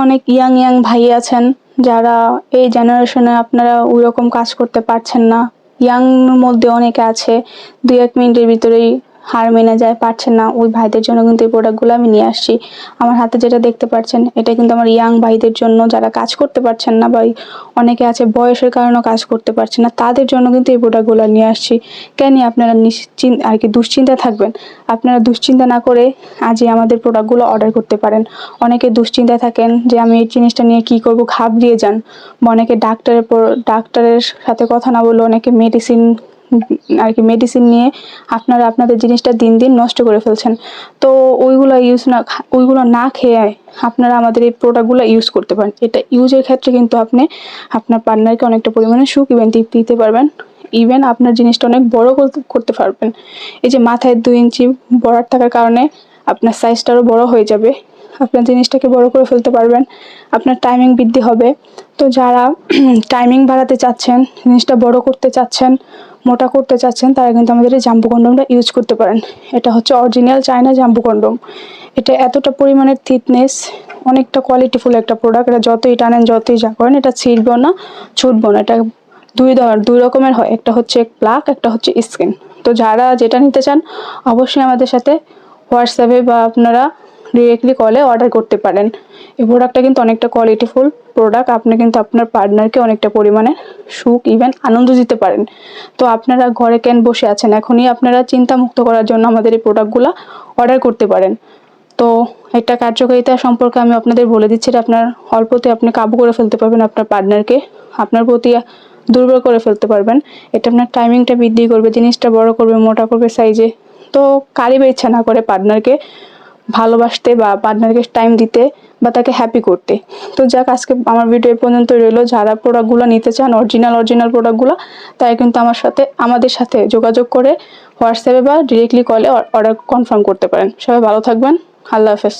অনেক young young ভাই আছেন যারা এই জেনারেশনে আপনারা ওইরকম কাজ করতে পারছেন না। ইয়াং মধ্যে অনেকে আছে 2-1 মিনিটের ভিতরেই হার মেনে যায়, পারছেন না। ওই ভাইদের জন্য কিন্তু এই প্রোডাক্টগুলো আমি নিয়ে আসছি। আমার হাতে যেটা দেখতে পাচ্ছেন এটা কিন্তু আমার ইয়াং ভাইদের জন্য, যারা কাজ করতে পারছেন না বা অনেকে আছে বয়সের কারণে কাজ করতে পারছেন না, তাদের জন্য কিন্তু এই প্রোডাক্টগুলো নিয়ে আসছি। কেন আপনারা নিশ্চিন্ত আর কি দুশ্চিন্তা থাকবেন, আপনারা দুশ্চিন্তা না করে আজই আমাদের প্রোডাক্টগুলো অর্ডার করতে পারেন। অনেকে দুশ্চিন্তায় থাকেন যে আমি এই জিনিসটা নিয়ে কি করব, ঘাবড়িয়ে যান, বা অনেকে ডাক্তারের সাথে কথা না বলে অনেকে মেডিসিন নিয়ে আপনারা আপনাদের জিনিসটা দিন দিন নষ্ট করে ফেলছেন। তো ওইগুলো না খেয়ে আপনারা আমাদের এই প্রোডাক্টগুলো ইউজ করতে পারেন। এটা ইউজের ক্ষেত্রে কিন্তু আপনি আপনার পার্টনারকে অনেকটা পরিমাণে সুখ ইভেন তৃপ্তি দিতে পারবেন। ইভেন আপনার জিনিসটা অনেক বড় করতে পারবেন। এই যে মাথায় 2 ইঞ্চি বড় থাকার কারণে আপনার সাইজটারও বড় হয়ে যাবে, আপনার জিনিসটাকে বড় করে ফেলতে পারবেন, আপনার টাইমিং বৃদ্ধি হবে। তো যারা টাইমিং বাড়াতে চাচ্ছেন, জিনিসটা বড় করতে চাচ্ছেন, মোটা করতে চাচ্ছেন, তারা কিন্তু আমাদের এই জাম্বু কন্ডমটা ইউজ করতে পারেন। এটা হচ্ছে অরিজিনাল চায়না জাম্বু কন্ডম। এটা এতটা পরিমাণের থিকনেস, অনেকটা কোয়ালিটিফুল একটা প্রোডাক্ট। এটা যতই টানেন যতই যা করেন এটা ছিঁড়বেও না, ছুটবেও না। এটা দুই রকমের হয়, একটা হচ্ছে প্লাগ, একটা হচ্ছে স্কিন। তো যারা যেটা নিতে চান অবশ্যই আমাদের সাথে হোয়াটসঅ্যাপে বা আপনারা ডিরেক্টলি কলে অর্ডার করতে পারেন। এই প্রোডাক্টটা কিন্তু অনেকটা কোয়ালিটিফুল প্রোডাক্ট। আপনি কিন্তু আপনার পার্টনারকে অনেকটা পরিমাণে সুখ ইভেন আনন্দ দিতে পারেন। তো আপনারা ঘরে কেন বসে আছেন, এখনই আপনারা চিন্তা মুক্ত করার জন্য আমাদের এই প্রোডাক্টগুলো অর্ডার করতে পারেন। তো একটা কার্যকারিতা সম্পর্কে আমি আপনাদের বলে দিচ্ছি, যে আপনার অল্পতে আপনি কাবু করে ফেলতে পারবেন আপনার পার্টনারকে, আপনার প্রতি দুর্বল করে ফেলতে পারবেন। এটা আপনার টাইমিংটা বৃদ্ধি করবে, জিনিসটা বড় করবে, মোটা করবে সাইজে। তো কারই বা ইচ্ছা না করে পার্টনারকে ভালোবাসতে বা পার্টনারকে টাইম দিতে বা তাকে হ্যাপি করতে। তো যাক, আজকে আমার ভিডিও এই পর্যন্ত রইলো। যারা প্রোডাক্টগুলো নিতে চান অরিজিনাল প্রোডাক্টগুলো, তাই কিন্তু আমাদের সাথে যোগাযোগ করে হোয়াটসঅ্যাপে বা ডিরেক্টলি কলে অর্ডার কনফার্ম করতে পারেন। সবাই ভালো থাকবেন। আল্লাহ হাফেজ।